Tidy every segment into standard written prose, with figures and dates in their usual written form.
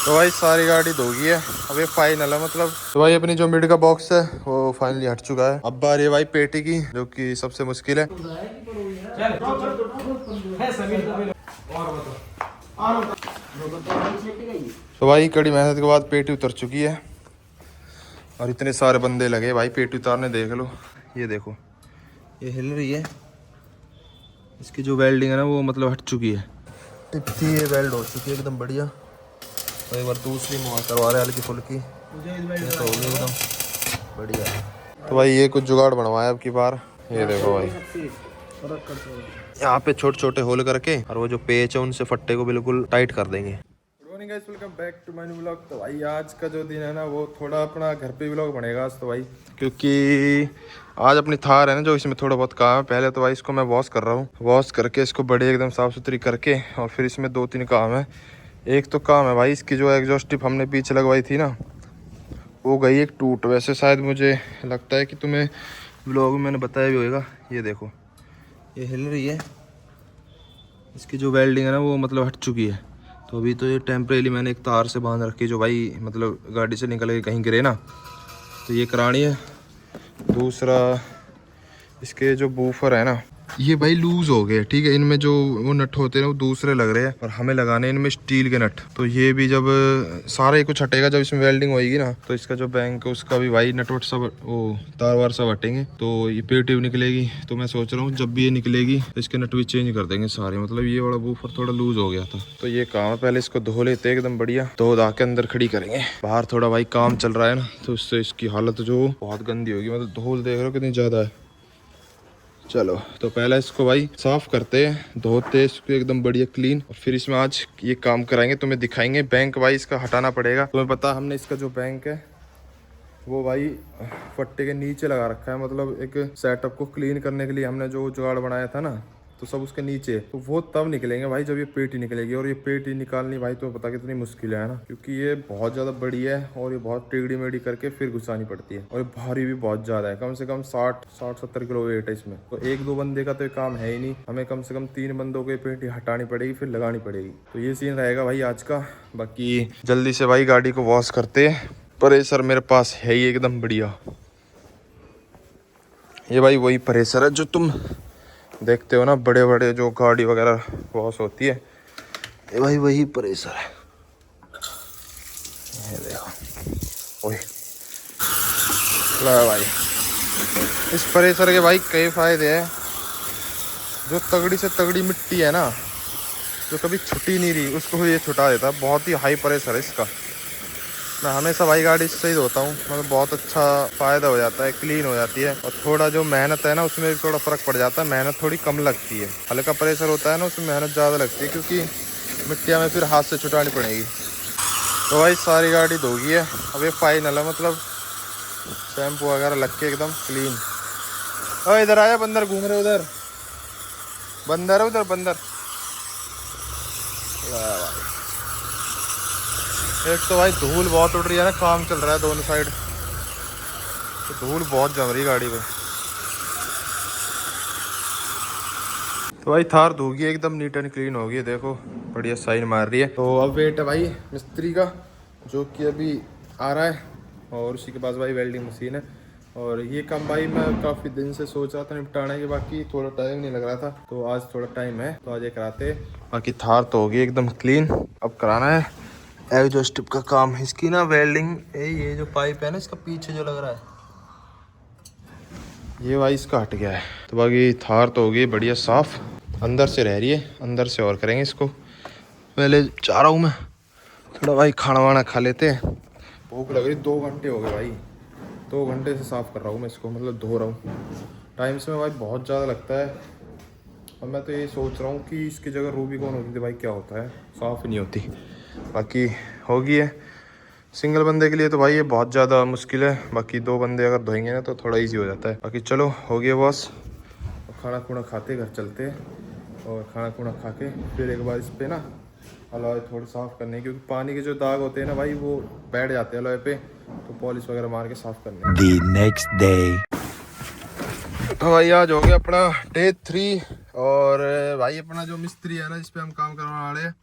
तो भाई सारी गाड़ी धोगी है, अब ये फाइनल है मतलब। तो भाई अपनी जो मिड का बॉक्स है वो फाइनली हट चुका है। अब बारी है भाई पेटी की, जो कि सबसे मुश्किल है। तो भाई कड़ी मेहनत के बाद पेटी उतर चुकी है और इतने सारे बंदे लगे भाई पेटी उतारने। देख लो, ये देखो, ये हिल रही है। इसकी जो वेल्डिंग है ना वो मतलब हट चुकी है। टिप थी, ये वेल्ड हो चुकी है एकदम बढ़िया। तो एक बार दूसरी मुँह करवा रहे हैं हल्की फुल्की, तो होगी एकदम बढ़िया। तो भाई ये कुछ जुगाड़ बनवाया अब की बार। ये देखो भाई, यहाँ पे छोटे छोटे होल करके और वो जो पेच है उनसे फट्टे को बिल्कुल टाइट कर देंगे। Good morning guys, welcome back to my new vlog. तो भाई आज का जो दिन है ना वो थोड़ा अपना घर पे व्लॉग बनेगा आज। तो भाई क्योंकि आज अपनी थार है ना जो, इसमें थोड़ा बहुत काम है। पहले तो भाई इसको मैं वॉश कर रहा हूँ, वॉश करके इसको बड़े एकदम साफ़ सुथरी करके, और फिर इसमें 2-3 काम है। एक तो काम है भाई इसकी जो एग्जॉस्ट टिप हमने पीछे लगवाई थी ना, वो गई एक टूट। वैसे शायद मुझे लगता है कि तुम्हें व्लॉग में मैंने बताया भी होगा। ये देखो, ये हिल रही है। इसकी जो वेल्डिंग है ना वो मतलब हट चुकी है। तो अभी तो ये टेम्परेली मैंने एक तार से बांध रखी, जो भाई मतलब गाड़ी से निकल के कहीं गिरे ना, तो ये करानी है। दूसरा, इसके जो बूफर है ना ये भाई लूज हो गए, ठीक है। इनमें जो वो नट होते हैं वो दूसरे लग रहे हैं और हमें लगाने इनमें स्टील के नट। तो ये भी जब सारा ही कुछ हटेगा, जब इसमें वेल्डिंग होएगी ना, तो इसका जो बैंक है उसका भी भाई नट वट सब वो तार वार सब हटेंगे, तो ये पेटी भी निकलेगी। तो मैं सोच रहा हूँ जब भी ये निकलेगी तो इसके नट भी चेंज कर देंगे सारे। मतलब ये वाला बूफर थोड़ा लूज हो गया था, तो ये काम है। पहले इसको धो लेते एकदम बढ़िया, धो धा के अंदर खड़ी करेंगे। बाहर थोड़ा भाई काम चल रहा है ना, तो उससे इसकी हालत जो बहुत गंदी होगी। मतलब धूल देख रहे हो कितनी ज्यादा है। चलो तो पहले इसको भाई साफ करते हैं, धोते इसको एकदम बढ़िया क्लीन, और फिर इसमें आज ये काम कराएंगे, तुम्हें दिखाएंगे। बैंक भाई इसका हटाना पड़ेगा। तुम्हें पता, हमने इसका जो बैंक है वो भाई फट्टे के नीचे लगा रखा है। मतलब एक सेटअप को क्लीन करने के लिए हमने जो जुगाड़ बनाया था ना, तो सब उसके नीचे। तो वो तब निकलेंगे भाई जब ये पेटी निकलेगी। और ये पेटी निकालनी भाई तो पता कितनी मुश्किल है ना, क्योंकि ये बहुत ज़्यादा बड़ी है और ये बहुत टेढ़ी मेढ़ी करके फिर घुसानी पड़ती है। और ये भारी भी बहुत ज़्यादा है, कम से कम 60-70 किलो वेट है इसमें। तो 1-2 बंदे का तो ये काम है ही नहीं, हमें कम से कम 3 बंदों को ये पेटी हटानी पड़ेगी, फिर लगानी पड़ेगी। तो ये सीन रहेगा भाई आज का। बाकी जल्दी से भाई गाड़ी को वॉश करते हैं। प्रेशर मेरे पास है ही एकदम बढ़िया। ये भाई वही प्रेशर है जो तुम देखते हो ना, बड़े बड़े जो गाड़ी वगैरह वॉश होती है, ये भाई वही प्रेशर है। ये देखो, ओए ला भाई, इस प्रेशर के भाई कई फायदे हैं। जो तगड़ी से तगड़ी मिट्टी है ना, जो कभी छुटी नहीं रही, उसको ये छुटा देता है। बहुत ही हाई प्रेशर है इसका। मैं हमेशा भाई गाड़ी इससे ही धोता हूँ, मतलब बहुत अच्छा फ़ायदा हो जाता है, क्लीन हो जाती है। और थोड़ा जो मेहनत है ना उसमें भी थोड़ा फ़र्क पड़ जाता है, मेहनत थोड़ी कम लगती है। हल्का प्रेशर होता है ना उसमें मेहनत ज़्यादा लगती है, क्योंकि मिट्टी हमें फिर हाथ से छुटानी पड़ेगी। तो भाई सारी गाड़ी धोगी है, अब ये फाइनल है। मतलब शैम्पू वगैरह लग के एकदम क्लीन। और इधर आया, बंदर घूम रहे उधर, बंदर है उधर, बंदर। एक तो भाई धूल बहुत उड़ रही है ना, काम चल रहा है दोनों साइड, तो धूल बहुत जम रही है गाड़ी पे। तो भाई थार धोगी एकदम नीट एंड क्लीन होगी, देखो बढ़िया साइन मार रही है। तो अब वेट है भाई मिस्त्री का, जो कि अभी आ रहा है, और उसी के पास भाई वेल्डिंग मशीन है। और ये काम भाई मैं काफ़ी दिन से सोच रहा था निपटाने के, बाकी थोड़ा टाइम नहीं लग रहा था, तो आज थोड़ा टाइम है तो आज ये कराते। बाकी थार तो होगी एकदम क्लीन, अब कराना है एग्जॉस्ट टिप का काम। इसकी ना वेल्डिंग, ये जो पाइप है ना इसका पीछे जो लग रहा है, ये भाई इसका हट गया है। तो बाकी थार तो होगी बढ़िया साफ, अंदर से रह रही है, अंदर से और करेंगे इसको। पहले जा रहा हूँ मैं थोड़ा भाई, खाना वाना खा लेते हैं, भूख लग रही। 2 घंटे हो गए भाई, 2 घंटे से साफ़ कर रहा हूँ मैं इसको, मतलब धो रहा हूँ। टाइम से में भाई बहुत ज़्यादा लगता है। और मैं तो ये सोच रहा हूँ कि इसकी जगह रूबिकॉन होती थी भाई, क्या होता है, साफ़ ही नहीं होती। बाकी होगी है सिंगल बंदे के लिए तो भाई ये बहुत ज़्यादा मुश्किल है। बाकी 2 बंदे अगर धोएंगे ना तो थोड़ा इजी हो जाता है। बाकी चलो हो गया बॉस, खाना खुना खाते घर चलते हैं, और खाना खुना खा के फिर एक बार इस पर ना अलॉय थोड़ी साफ़ करने, क्योंकि पानी के जो दाग होते हैं ना भाई वो बैठ जाते हैं अलॉय पे, तो पॉलिश वगैरह मार के साफ़ करने। The next day. तो भाई आज हो गया अपना डे 3, और भाई अपना जो मिस्त्री है ना जिस पे हम काम करवाने वाले हैं,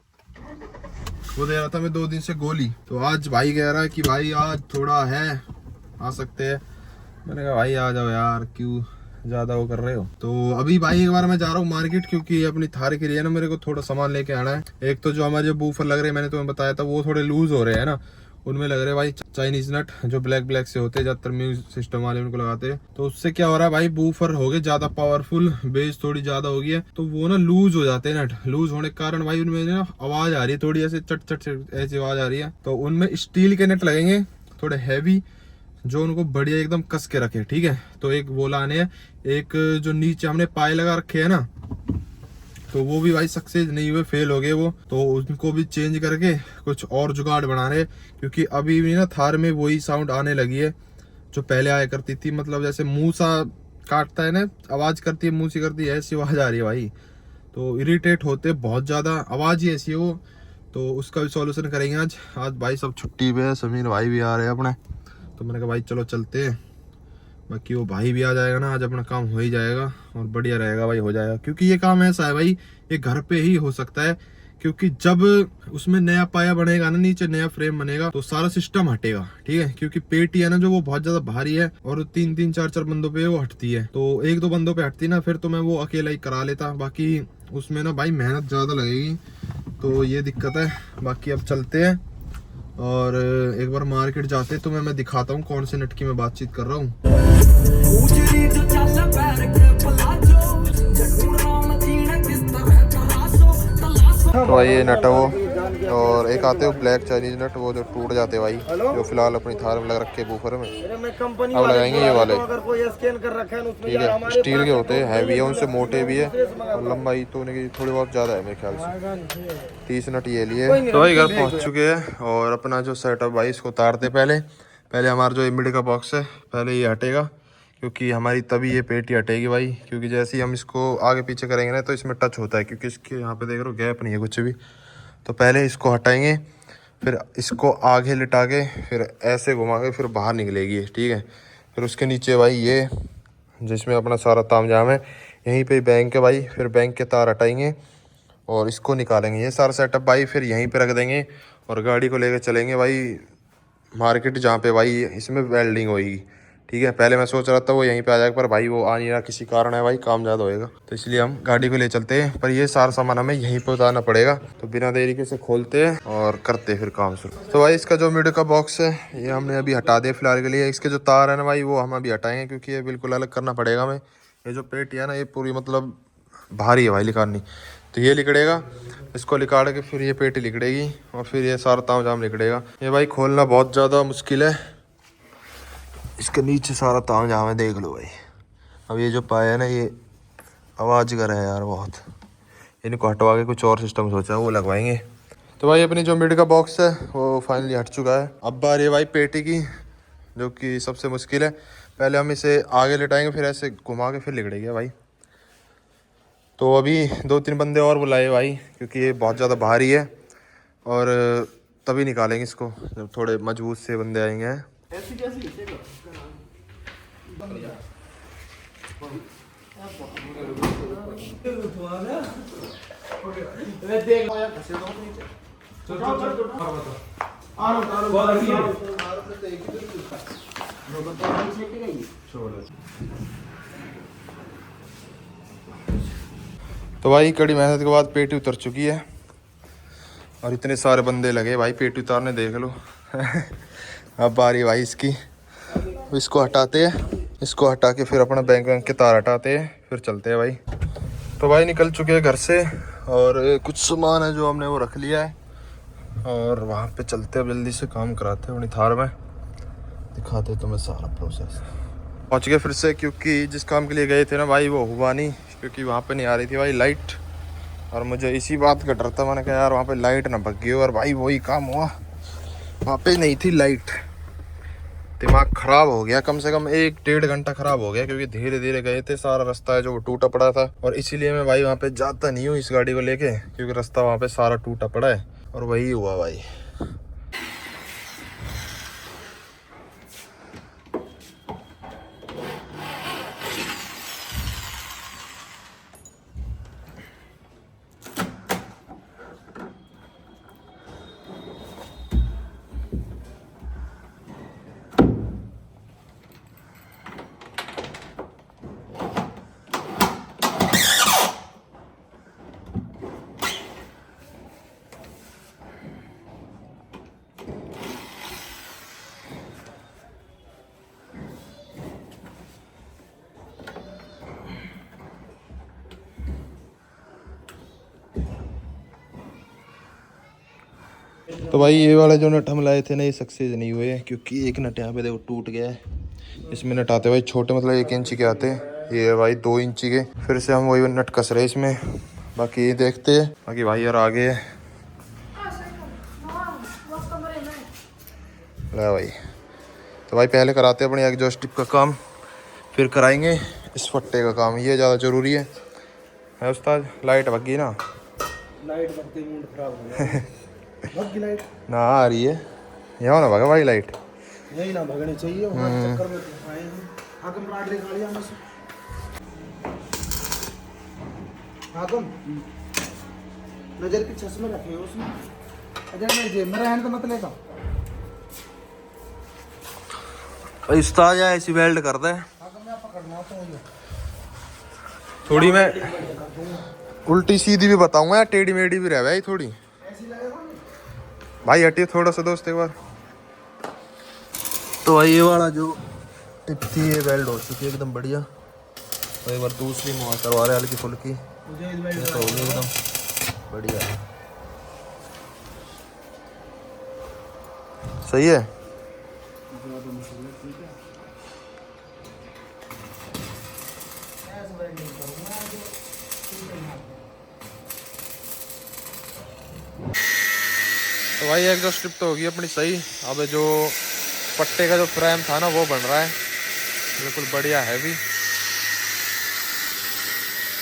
वो दे रहा था मैं 2 दिन से गोली। तो आज भाई कह रहा है कि भाई आज थोड़ा है, आ सकते हैं। मैंने कहा भाई आ जाओ यार, क्यों ज्यादा वो कर रहे हो। तो अभी भाई एक बार मैं जा रहा हूँ मार्केट, क्योंकि अपनी थार के लिए ना मेरे को थोड़ा सामान लेके आना है। एक तो जो हमारे जो बूफर लग रहे हैं, मैंने तुम्हें बताया था, वो थोड़े लूज हो रहे हैं ना, उनमें लग रहे भाई चाइनीज नट, जो ब्लैक ब्लैक से होते हैं, ज्यादातर म्यूजिक सिस्टम वाले उनको लगाते हैं। तो उससे क्या हो रहा है भाई, बूफर हो गए ज्यादा पावरफुल, बेस थोड़ी ज्यादा हो गई है, तो वो ना लूज हो जाते हैं। नट लूज होने के कारण भाई उनमें ना आवाज आ रही है थोड़ी ऐसे चट चट ऐसी आवाज आ रही है। तो उनमें स्टील के नट लगेंगे थोड़े हैवी, जो उनको बढ़िया एकदम कस के रखे, ठीक है। तो एक वो लाने हैं, एक जो नीचे हमने पाए लगा रखे है ना, तो वो भी भाई सक्सेस नहीं हुए, फेल हो गए वो, तो उनको भी चेंज करके कुछ और जुगाड़ बना रहे। क्योंकि अभी भी ना थार में वही साउंड आने लगी है जो पहले आया करती थी, मतलब जैसे मुंह सा काटता है ना, आवाज करती है, मुंह सी करती है, ऐसी आवाज आ रही है भाई। तो इरिटेट होते बहुत ज्यादा, आवाज ही ऐसी है वो। तो उसका भी सॉल्यूशन करेंगे आज। आज भाई सब छुट्टी पे है, समीर भाई भी आ रहे हैं अपने, तो मैंने कहा भाई चलो चलते हैं। बाकी वो भाई भी आ जाएगा ना, आज अपना काम हो ही जाएगा और बढ़िया रहेगा भाई, हो जाएगा। क्योंकि ये काम ऐसा है भाई, ये घर पे ही हो सकता है। क्योंकि जब उसमें नया पाया बनेगा ना, नीचे नया फ्रेम बनेगा, तो सारा सिस्टम हटेगा, ठीक है। क्योंकि पेटी है ना जो, वो बहुत ज्यादा भारी है और 3-3 4-4 बंदों पे वो हटती है। तो 1-2 बंदों पे हटती ना, फिर तो मैं वो अकेला ही करा लेता। बाकी उसमें ना भाई मेहनत ज्यादा लगेगी, तो ये दिक्कत है। बाकी अब चलते हैं और एक बार मार्केट जाते तो मैं दिखाता हूँ कौन से नट की मैं बातचीत कर रहा हूँ। तो भाई ये नट है वो, और एक आते हो ब्लैक चाइनीज नट, वो जो टूट जाते हैं भाई, जो फिलहाल अपनी थार में लग रखे बूफर में। अब लगाएंगे ये वाले, ठीक है। स्टील के होते हैं, हैवी है, उनसे मोटे भी है और लंबाई तो उनकी थोड़ी बहुत ज़्यादा है मेरे ख्याल से। 30 नट ये लिए। तो भाई घर पहुँच चुके हैं और अपना जो सेटअप भाई इसको उतारते पहले हमारा जो मिड का बॉक्स है पहले ये हटेगा, क्योंकि हमारी तभी ये पेटी हटेगी भाई। क्योंकि जैसे ही हम इसको आगे पीछे करेंगे ना, तो इसमें टच होता है, क्योंकि इसके यहाँ पे देख रहे हो गैप नहीं है कुछ भी। तो पहले इसको हटाएंगे, फिर इसको आगे लिटा के, फिर ऐसे घुमा के फिर बाहर निकलेगी, ठीक है। फिर उसके नीचे भाई ये जिसमें अपना सारा तामझाम है, यहीं पे बैंक है भाई। फिर बैंक के तार हटाएंगे और इसको निकालेंगे, ये सारा सेटअप भाई फिर यहीं पे रख देंगे और गाड़ी को लेकर चलेंगे भाई मार्केट, जहाँ पे भाई इसमें वेल्डिंग होगी, ठीक है। पहले मैं सोच रहा था वो यहीं पे आ जाएगा, पर भाई वो आ नहीं रहा, किसी कारण है भाई, काम ज़्यादा होएगा, तो इसलिए हम गाड़ी को ले चलते हैं। पर ये सारा सामान हमें यहीं पे उतारना पड़ेगा, तो बिना देरी के से खोलते हैं और करते हैं फिर काम शुरू। तो भाई इसका जो मिड का बॉक्स है ये हमने अभी हटा दिया फिलहाल के लिए। इसके जो तार है ना भाई, वो हम अभी हटाएंगे, क्योंकि ये बिल्कुल अलग करना पड़ेगा हमें। ये जो पेटी है ना, ये पूरी मतलब भारी है भाई लिकाड़नी, तो ये लिकड़ेगा, इसको लिकाड़ के फिर ये पेटी लिकड़ेगी और फिर ये सारा तामझाम लिकड़ेगा। ये भाई खोलना बहुत ज़्यादा मुश्किल है, इसके नीचे सारा तामझाम है, देख लो भाई। अब ये जो पाया है ना, ये आवाज़ कर है यार बहुत, इनको हटवा के कुछ और सिस्टम सोचा है वो लगवाएंगे। तो भाई अपनी जो मिड का बॉक्स है वो फाइनली हट चुका है। अब बारी है भाई पेटी की, जो कि सबसे मुश्किल है। पहले हम इसे आगे लिटाएंगे, फिर ऐसे घुमा के फिर लिकड़ेगा भाई। तो अभी 2-3 बंदे और बुलाए भाई, क्योंकि ये बहुत ज़्यादा भारी है और तभी निकालेंगे इसको जब थोड़े मजबूत से बंदे आएंगे। तो भाई कड़ी मेहनत के बाद पेटी उतर चुकी है और इतने सारे बंदे लगे भाई पेटी उतारने, देख लो। अब बारी भाई इसकी, इसको हटाते हैं, इसको हटा के फिर अपना बैंक के तार हटाते हैं, फिर चलते हैं भाई। तो भाई निकल चुके हैं घर से और कुछ सामान है जो हमने वो रख लिया है और वहाँ पे चलते हैं, जल्दी से काम कराते हैं अपनी थार में, दिखाते तुम्हें सारा प्रोसेस। पहुँच गए फिर से, क्योंकि जिस काम के लिए गए थे ना भाई वो हुआ नहीं, क्योंकि वहाँ पे नहीं आ रही थी भाई लाइट, और मुझे इसी बात का डर था। मैंने कहा यार वहाँ पे लाइट ना भग गई, और भाई वही काम हुआ, वहाँ पे नहीं थी लाइट। दिमाग ख़राब हो गया, कम से कम 1-1.5 घंटा ख़राब हो गया, क्योंकि धीरे धीरे गए थे, सारा रास्ता है जो वो टूटा पड़ा था। और इसीलिए मैं भाई वहाँ पे जाता नहीं हूँ इस गाड़ी को लेके, क्योंकि रास्ता वहाँ पे सारा टूटा पड़ा है। और वही हुआ भाई। तो भाई ये वाला जो नट हम लाए थे ना, ये सक्सेस नहीं हुए क्योंकि एक नट यहाँ पे देखो टूट गया है। इसमें नट आते भाई छोटे, मतलब 1 इंची के आते हैं, ये है भाई 2 इंची के। फिर से हम वही नट कस रहे इसमें। बाकी ये देखते हैं। बाकी भाई यार आगे है ला भाई। तो भाई पहले कराते हैं अपने एग्जॉस्ट टिप का काम, फिर कराएंगे इस फट्टे का काम, ये ज़्यादा ज़रूरी है उस्ताद। लाइट भग गई ना, लाइट भगते मूड खराब हो गया। भग गई लाइट ना आ रही है यहाँ ना भगा भाई लाइट। यही ना भगने चाहिए हमारे चक्कर में तो आए हैं। हाकम राडरे गाड़ियां में से हाकम नजर के चश्मे रखे हो उसमें। अजय मैं जेब में रहने तो मत लेगा। उस्ताद या ऐसी वेल्ड करता है हाकम मैं पकड़ना तो ये थोड़ी, मैं उल्टी सीधी भी बताऊंगा या टेढ़ी मेढ़ी भी रह भाई थोड़ी। ऐसी लगेगा भाई हटिए थोड़ा सा दोस्त एक बार। तो भाई ये वाला जो टिप थी ये वेल्ड हो चुकी है एकदम बढ़िया। तो एक बार दूसरी मुँह करवा रहे हल्की फुल्की, मुझे इस ये तो होगी एकदम बढ़िया है। सही है। तो भाई एग्जॉस्ट टिप तो होगी अपनी सही। अब जो पट्टे का जो फ्रेम था ना वो बन रहा है बिल्कुल बढ़िया हैवी।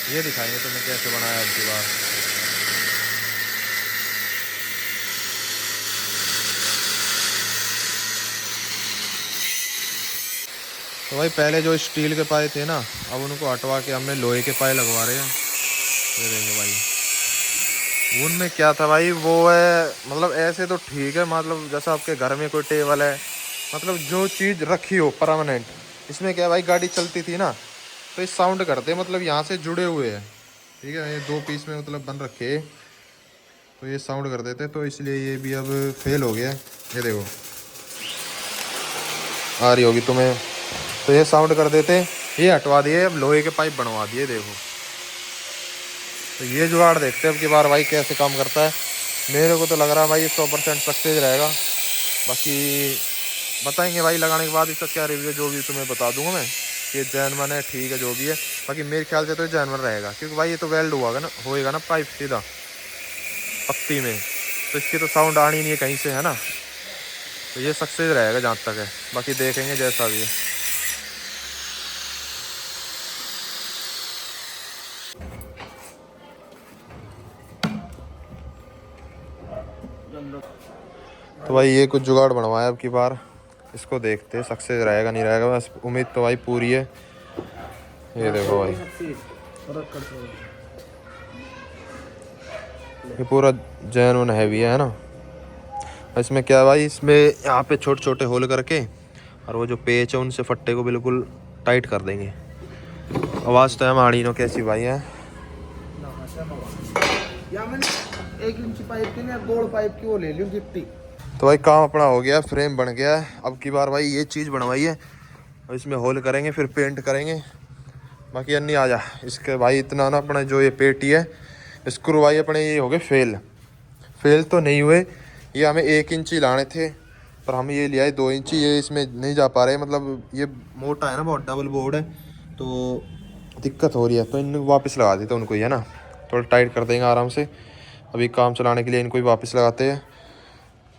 ये दिखाएंगे तुम्हें कैसे बनाया अब की बार। तो भाई पहले जो स्टील के पाए थे ना, अब उनको हटवा के हमने लोहे के पाए लगवा रहे हैं। ये देखो भाई उनमें क्या था भाई, वो है मतलब ऐसे तो ठीक है, मतलब जैसा आपके घर में कोई टेबल है, मतलब जो चीज़ रखी हो परमानेंट। इसमें क्या है भाई, गाड़ी चलती थी ना तो इस साउंड करते, मतलब यहाँ से जुड़े हुए हैं, ठीक है, ये 2 पीस में मतलब बन रखे, तो ये साउंड कर देते, तो इसलिए ये भी अब फेल हो गया। ये देखो आ रही होगी तुम्हें, तो ये साउंड कर देते, ये हटवा दिए, अब लोहे के पाइप बनवा दिए देखो। तो ये जुगाड़ देखते हैं अब की बार भाई कैसे काम करता है। मेरे को तो लग रहा है भाई 100% सक्सेस रहेगा। बाकी बताएंगे भाई लगाने के बाद इसका क्या रिव्यू, जो भी तुम्हें बता दूंगा मैं कि जेन्युइन है, ठीक है जो भी है। बाकी मेरे ख्याल से तो जेन्युइन रहेगा क्योंकि भाई ये तो वेल्ड हुआ ना, होएगा ना पाइप सीधा पत्ती में, तो इसकी तो साउंड आनी नहीं है कहीं से, है ना। तो ये सक्सेस रहेगा जहाँ तक है, बाकी देखेंगे जैसा भी है। तो भाई ये कुछ जुगाड़ बनवाया अब की बार, इसको देखते हैं सक्सेस रहेगा नहीं रहेगा, बस उम्मीद तो भाई पूरी है। ये देखो भाई ये पूरा जेन्युइन हैवी है ना। इसमें क्या है भाई, इसमें यहाँ पे छोटे छोटे होल करके और वो जो पेच है उनसे फट्टे को बिल्कुल टाइट कर देंगे। आवाज़ तो है माड़ीनो कैसी भाई है। या मैंने 1 इंची पाइप की ना गोल पाइप की वो ले ली गिफ्टी। तो भाई काम अपना हो गया, फ्रेम बन गया है। अब की बार भाई ये चीज़ बनवाई है, और इसमें होल करेंगे फिर पेंट करेंगे। बाकी अन्नी आ जा इसके भाई, इतना ना अपना जो ये पेटी है स्क्रू भाई अपने ये हो गए फेल तो नहीं हुए। ये हमें 1 इंची लाने थे पर हम ये लिया है 2 इंची, ये इसमें नहीं जा पा रहे, मतलब ये मोटा है ना बहुत, डबल बोर्ड है तो दिक्कत हो रही है। तो इन वापस लगा देते उनको ही, है ना, थोड़ा टाइट कर देंगे आराम से। अभी काम चलाने के लिए इनको ही वापस लगाते हैं,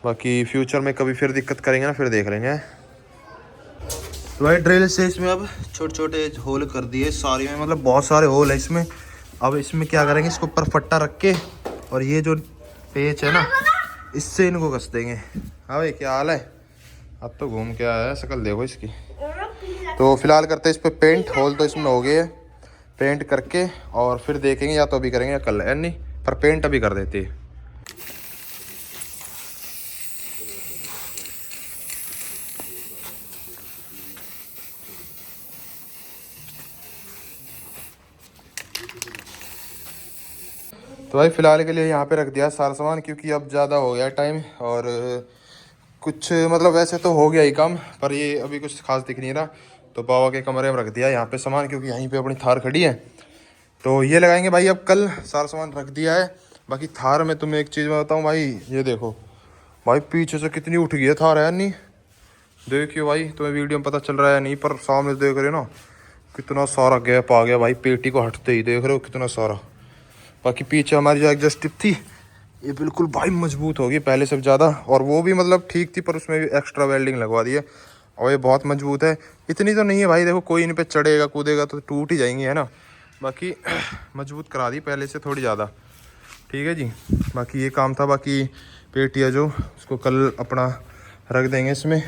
बाकी फ्यूचर में कभी फिर दिक्कत करेंगे ना फिर देख लेंगे। तो भाई ड्रिल से इसमें अब छोटे छोटे होल कर दिए सारे में, मतलब बहुत सारे होल है इसमें। अब इसमें क्या करेंगे, इसके ऊपर फट्टा रख के और ये जो पेच है ना इससे इनको कस देंगे। हाँ भाई क्या हाल है, अब तो घूम के आया है, शक्ल देखो इसकी। तो फिलहाल करते हैं इस पर पेंट, होल तो इसमें हो गए, पेंट करके और फिर देखेंगे, या तो अभी करेंगे या कल, है नहीं, पर पेंट अभी कर देते हैं। तो भाई फ़िलहाल के लिए यहाँ पे रख दिया सारा सामान, क्योंकि अब ज़्यादा हो गया टाइम और कुछ मतलब वैसे तो हो गया ही काम, पर ये अभी कुछ खास दिख नहीं रहा। तो बाबा के कमरे में रख दिया यहाँ पे सामान, क्योंकि यहीं पे अपनी थार खड़ी है। तो ये लगाएंगे भाई अब कल, सारा सामान रख दिया है। बाकी थार में तुम्हें एक चीज़ मैं बताऊँ भाई, ये देखो भाई पीछे से कितनी उठ गई है थार है नहीं, देखियो भाई तुम्हें वीडियो में पता चल रहा है नहीं, पर सामने देख रहे हो ना कितना सारा गैप आ गया भाई, पेटी को हटते ही देख रहे हो कितना सारा। बाकी पीछे हमारी जो एग्जॉस्ट टिप थी ये बिल्कुल भाई मजबूत होगी पहले से ज़्यादा, और वो भी मतलब ठीक थी, पर उसमें भी एक्स्ट्रा वेल्डिंग लगवा दी है और ये बहुत मजबूत है। इतनी तो नहीं है भाई, देखो कोई इन पे चढ़ेगा कूदेगा तो टूट ही जाएंगी है ना, बाकी मजबूत करा दी पहले से थोड़ी ज़्यादा। ठीक है जी, बाकी ये काम था। बाकी पेटियाँ जो उसको कल अपना रख देंगे इसमें,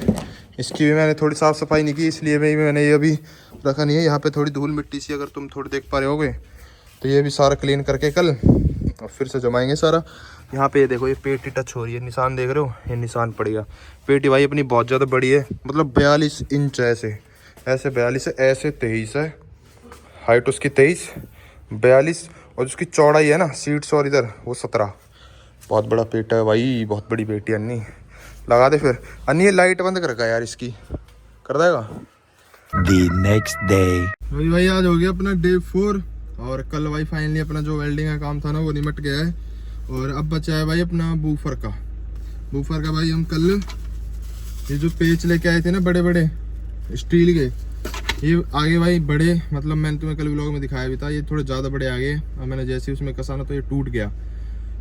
इसकी भी मैंने थोड़ी साफ़ सफाई नहीं की इसलिए मैंने ये अभी रखा नहीं है। यहाँ पे थोड़ी धूल मिट्टी सी अगर तुम थोड़ी देख पा रहे होगे, तो ये भी सारा क्लीन करके कल और फिर से जमाएंगे सारा। यहाँ पे ये देखो ये पेटी टच हो रही है, निशान देख रहे हो, ये निशान पड़ेगा। पेटी भाई अपनी बहुत ज़्यादा बड़ी है, मतलब 42 इंच ऐसे 42 है, ऐसे 23 है, हाइट उसकी 23 42, और उसकी चौड़ाई है ना सीट्स और इधर वो 17। बहुत बड़ा पेट है भाई, बहुत बड़ी पेटी। अन्नी लगा दे फिर, अन्नी ये लाइट बंद कर रखा यार इसकी, कर देगा। The next day. भाई आज हो गया अपना डे 4, और कल भाई फाइनली अपना जो वेल्डिंग का काम था ना वो निमट गया है। और अब बचा है भाई अपना बूफर का भाई हम कल ये जो पेच लेके आए थे ना बड़े बड़े स्टील के, ये आगे भाई बड़े, मतलब मैंने तुम्हें कल व्लॉग में दिखाया भी था, ये थोड़े ज़्यादा बड़े आगे, और मैंने जैसे ही उसमें कसा ना तो ये टूट गया।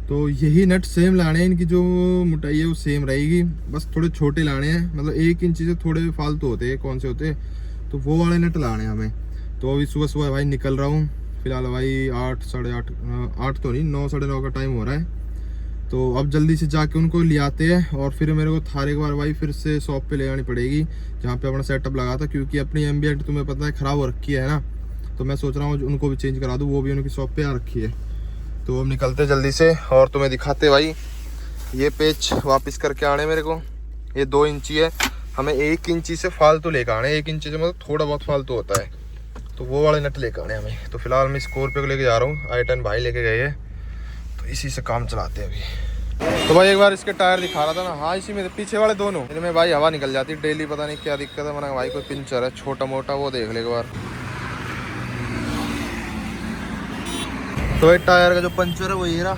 तो यही नट सेम लाने हैं, इनकी जो मोटाई है वो सेम रहेगी, बस थोड़े छोटे लाने हैं, मतलब 1 इंची से थोड़े फालतू होते हैं, कौन से होते हैं, तो वो वाले नट लाने हैं हमें। तो अभी सुबह सुबह भाई निकल रहा हूँ, फिलहाल भाई 8 साढ़े 8 तो नहीं 9 साढ़े 9 का टाइम हो रहा है। तो अब जल्दी से जाके उनको ले आते हैं, और फिर मेरे को थार एक बार भाई फिर से शॉप पे ले जानी पड़ेगी जहाँ पे अपना सेटअप लगा था, क्योंकि अपनी एम्बिएंट तुम्हें पता है ख़राब हो रखी है ना, तो मैं सोच रहा हूँ उनको भी चेंज करा दूँ, वो भी उनकी शॉप पे आ रखी है। तो हम निकलते जल्दी से और तुम्हें दिखाते भाई। ये पेच वापस करके आने मेरे को, ये 2 इंची है, हमें 1 इंची से फालतू लेकर आने, 1 इंची से मतलब थोड़ा बहुत फालतू होता है, तो वो वाले नट लेकर आने हमें। तो फिलहाल मैं स्कॉर्पियो को लेके जा रहा हूँ, i10 भाई लेके गए हैं, तो इसी से काम चलाते हैं अभी। तो भाई एक बार इसके टायर दिखा रहा था ना, हाँ इसी में पीछे वाले दोनों, इनमें भाई हवा निकल जाती है डेली, पता नहीं क्या दिक्कत है। मैंने भाई कोई पिंचर है छोटा मोटा, वो देख ले एक बार। तो ये टायर का जो पंचर है वो ये रहा।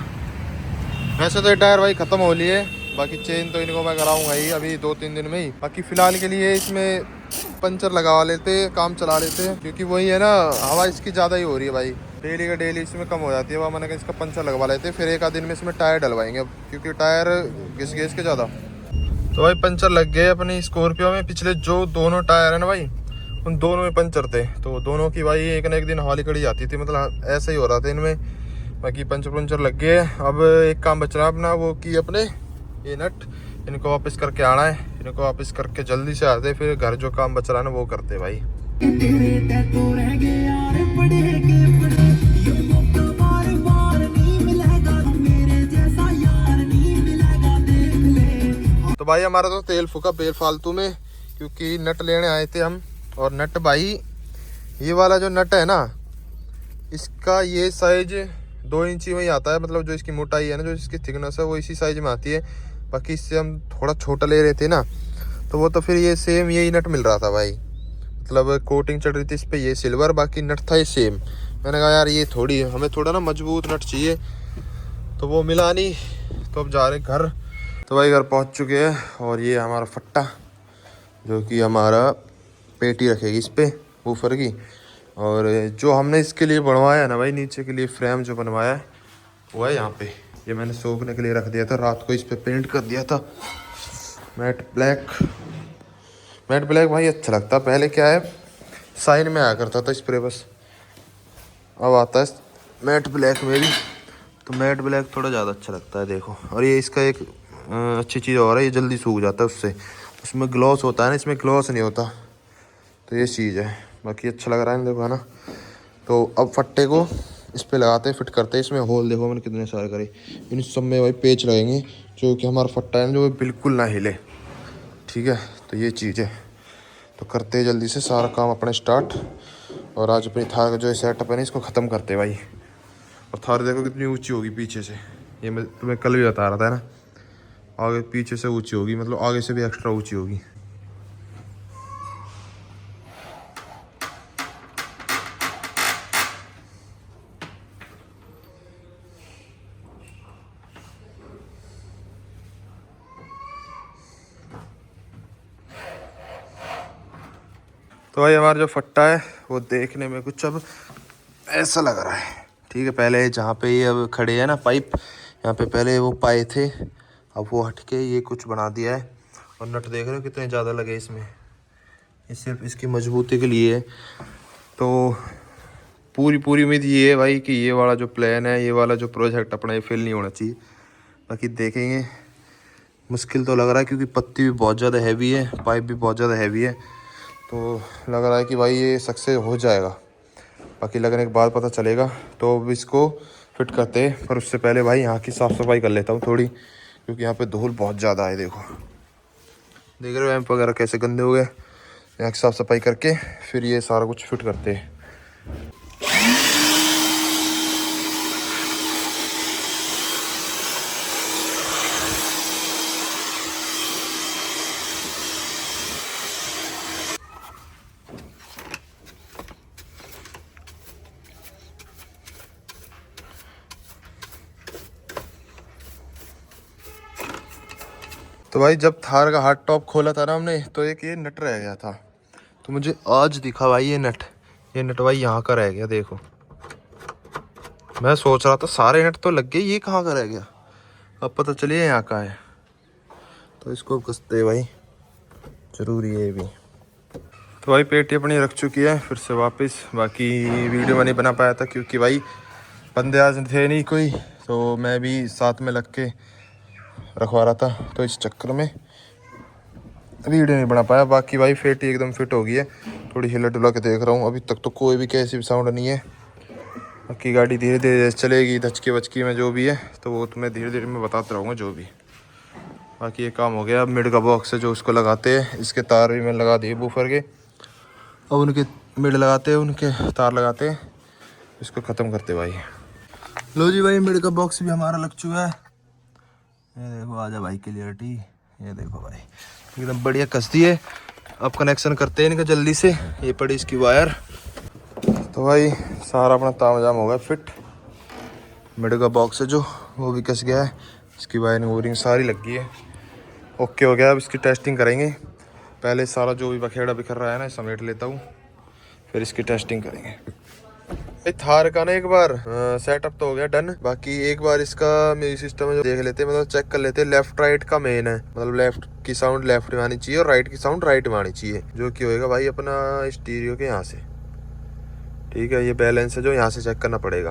वैसे तो ये टायर भाई ख़त्म हो लिए, बाकी चेन तो इनको मैं कराऊंगा ही अभी 2-3 दिन में ही। बाकी फ़िलहाल के लिए इसमें पंचर लगवा लेते, काम चला लेते, क्योंकि वही है ना हवा इसकी ज़्यादा ही हो रही है भाई, डेली का डेली इसमें कम हो जाती है। वह मैंने कहा इसका पंचर लगवा लेते, फिर 1 आध दिन में इसमें टायर डलवाएंगे अब, क्योंकि टायर घिस के ज़्यादा। तो भाई पंचर लग गए अपनी स्कॉर्पियो में, पिछले जो दोनों टायर है ना भाई उन दोनों में पंचर थे, तो दोनों की भाई एक ना एक दिन हवा कड़ी जाती थी, मतलब ऐसा ही हो रहा था इनमें। बाकी पंचर लग गए। अब एक काम बच रहा है अपना, वो कि अपने ये नट इनको वापस करके आना है, इनको वापस करके जल्दी से आते, फिर घर जो काम बच रहा है ना वो करते भाई। तो भाई हमारा तो तेल फूका बेफालतू में, क्योंकि नट लेने आए थे हम, और नट भाई ये वाला जो नट है ना इसका ये साइज 2 इंची में ही आता है, मतलब जो इसकी मोटाई है ना, जो इसकी थिकनेस है वो इसी साइज में आती है। बाकी इससे हम थोड़ा छोटा ले रहे थे ना, तो वो तो फिर ये सेम यही नट मिल रहा था भाई, मतलब कोटिंग चढ़ रही थी इस पर ये सिल्वर, बाकी नट था ये सेम। मैंने कहा यार ये थोड़ी हमें थोड़ा ना मजबूत नट चाहिए, तो वो मिला नहीं, तो अब जा रहे घर। तो भाई घर पहुँच चुके हैं, और ये हमारा फट्टा जो कि हमारा पेटी रखेगी इस पर वूफर की। और जो हमने इसके लिए बनवाया है ना भाई, नीचे के लिए फ्रेम जो बनवाया है वो है यहाँ पे, ये मैंने सूखने के लिए रख दिया था, रात को इस पे पेंट कर दिया था मैट ब्लैक भाई अच्छा लगता। पहले क्या है साइन में आया करता था स्प्रे बस, अब आता है मैट ब्लैक में भी, तो मैट ब्लैक थोड़ा ज़्यादा अच्छा लगता है देखो। और ये इसका एक अच्छी चीज़ और है, ये जल्दी सूख जाता है उससे, उसमें ग्लॉस होता है ना, इसमें ग्लॉस नहीं होता, तो ये चीज़ है। बाकी अच्छा लग रहा है देखो है ना। तो अब फट्टे को इस पे लगाते फिट करते, इसमें होल देखो मैंने कितने सारे करे, इन सब में भाई पेच लगेंगे, जो कि हमारा फट्टा है जो बिल्कुल ना हिले। ठीक है, तो ये चीज़ है, तो करते हैं जल्दी से सारा काम अपने स्टार्ट, और आज अपनी थार का जो सेटअप है ना इसको ख़त्म करते भाई। और थार देखो कितनी ऊँची होगी पीछे से, ये मैं तुम्हें कल भी बता रहा था ना, आगे पीछे से ऊँची होगी, मतलब आगे से भी एक्स्ट्रा ऊँची होगी। तो भाई हमारा जो फट्टा है वो देखने में कुछ अब ऐसा लग रहा है। ठीक है, पहले जहाँ पे ये अब खड़े हैं ना पाइप, यहाँ पे पहले वो पाए थे, अब वो हट के ये कुछ बना दिया है। और नट देख रहे हो कितने ज़्यादा लगे इसमें, ये सिर्फ इसकी मजबूती के लिए है। तो पूरी उम्मीद ये है भाई कि ये वाला जो प्लान है, ये वाला जो प्रोजेक्ट अपना, ये फेल नहीं होना चाहिए। बाकी देखेंगे, मुश्किल तो लग रहा है क्योंकि पत्ती भी बहुत ज़्यादा हैवी है, पाइप भी बहुत ज़्यादा हैवी है। तो लग रहा है कि भाई ये सक्सेस हो जाएगा, बाकी लगने के बाद पता चलेगा। तो अब इसको फिट करते हैं, पर उससे पहले भाई यहाँ की साफ़ सफाई कर लेता हूँ थोड़ी, क्योंकि यहाँ पे धूल बहुत ज़्यादा है। देखो देख रहे हो एम्प वगैरह कैसे गंदे हो गए। यहाँ की साफ़ सफाई करके फिर ये सारा कुछ फिट करते हैं। तो भाई जब थार का हार्ड टॉप खोला था ना हमने, तो एक ये नट रह गया था। तो मुझे आज दिखा भाई ये नट भाई यहाँ का रह गया। देखो मैं सोच रहा था सारे नट तो लग गए, ये कहाँ का रह गया, अब पता चलिए यहाँ का है। तो इसको कसते भाई, ज़रूरी है ये भी। तो भाई पेटी अपनी रख चुकी है फिर से वापस। बाकी वीडियो मैं नहीं बना पाया था क्योंकि भाई बंदे आज थे नहीं कोई, तो मैं भी साथ में लग के रखवा रहा था, तो इस चक्कर में वीडियो नहीं बना पाया। बाकी भाई पेटी एकदम फिट हो गई है। थोड़ी हिला डुला के देख रहा हूँ, अभी तक तो कोई भी कैसी भी साउंड नहीं है। बाकी गाड़ी धीरे धीरे चलेगी, धचकी वचकी में जो भी है तो वो तुम्हें धीरे धीरे मैं बताता रहूँगा जो भी। बाकी ये काम हो गया। अब मिड का बॉक्स है जो उसको लगाते हैं, इसके तार भी मैंने लगा दिए बूफर के। अब उनके मिड लगाते हैं, उनके तार लगाते हैं, इसको ख़त्म करते भाई। लो जी भाई, मिड का बॉक्स भी हमारा लग चुका है। ये देखो, आजा भाई क्लियरिटी, ये देखो भाई एकदम बढ़िया कस दी है। अब कनेक्शन करते हैं इनका जल्दी से। ये पड़ी इसकी वायर। तो भाई सारा अपना तामझाम हो गया फिट। मिड का बॉक्स है जो वो भी कस गया है, इसकी वायरिंग वोरिंग सारी लग गई है, ओके हो गया। अब इसकी टेस्टिंग करेंगे। पहले सारा जो भी बखेड़ा बिखर रहा है ना समेट लेता हूँ, फिर इसकी टेस्टिंग करेंगे। थार का ना एक बार सेटअप तो हो गया डन। बाकी एक बार इसका म्यूजिक सिस्टम है जो देख लेते हैं, मतलब चेक कर लेते हैं। लेफ्ट राइट का मेन है, मतलब लेफ्ट की साउंड लेफ्ट में आनी चाहिए और राइट की साउंड राइट में आनी चाहिए, जो कि होएगा भाई अपना स्टीरियो के यहाँ से। ठीक है, ये बैलेंस है जो यहाँ से चेक करना पड़ेगा।